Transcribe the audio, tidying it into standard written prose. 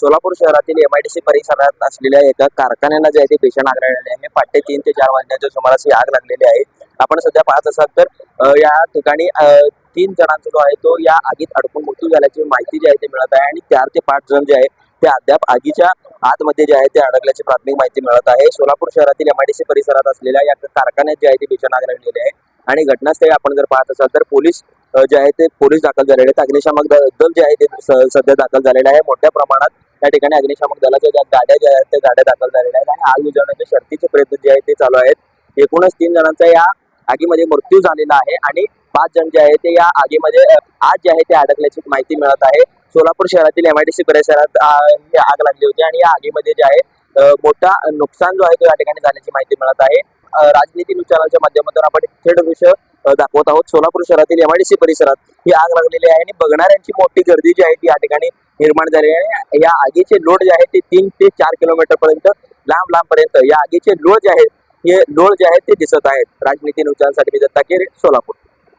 सोलापूर शहरातील MIDC परिसरात असलेल्या एका कारखान्याला जे आहे ते भीषण आग लागलेली आहे। पहाटे 3 ते 4 वाजण्याच्या सुमारास ही आग लागलेली आहे। आपण सध्या पाहत असाल तर या ठिकाणी 3 जणांचा जो आहे तो या आगीत अडकून मृत्यू झाल्याची माहिती जी आहे ते मिळत आहे आणि 4 ते 5 जण जे आहे ते अद्याप आगीच्या आतमध्ये जे आहे ते अडकल्याची प्राथमिक माहिती मिळत आहे। सोलापूर शहरातील MIDC परिसरात असलेल्या या कारखान्यात जे आहे ते भीषण आग लागलेली आहे आणि घटनास्थळी आपण जर पाहत असाल तर पोलीस जे आहे ते पोलीस दाखल झालेले आहेत। अग्निशामक दल जे आहे ते सध्या दाखल झालेले आहे। मोठ्या प्रमाणात या ठिकाणी अग्निशामक दलाच्या ज्या गाड्या ज्या आहेत त्या गाड्या दाखल झालेल्या आहेत आणि आग विझवण्याच्या शर्थीचे प्रयत्न जे आहेत ते चालू आहेत। एकूणच 3 जणांचा या आगीमध्ये मृत्यू झालेला आहे आणि 5 जण जे आहे ते या आगीमध्ये आज जे आहे ते अडकल्याची माहिती मिळत आहे। सोलापूर शहरातील MIDC परिसरात ही आग लागली होती आणि या आगीमध्ये जे आहे मोठा नुकसान जो आहे तो या ठिकाणी झाल्याची माहिती मिळत आहे। राजनीती न्यूज चॅनलच्या माध्यमातून आपण थेट दृश्य दाखवत आहोत। सोलापूर शहरातील MIDC परिसरात ही आग लागलेली आहे आणि बघणाऱ्यांची मोठी गर्दी जी आहे ती या ठिकाणी निर्माण झाली आहे। या आगीचे लोट जे आहे ते 3 ते 4 किलोमीटर पर्यंत लांब पर्यंत या आगीचे लोट जे आहेत हे लोट जे आहेत ते दिसत आहेत। राजनीती न्यूज चॅनलसाठी मी दत्ता केरे, सोलापूर।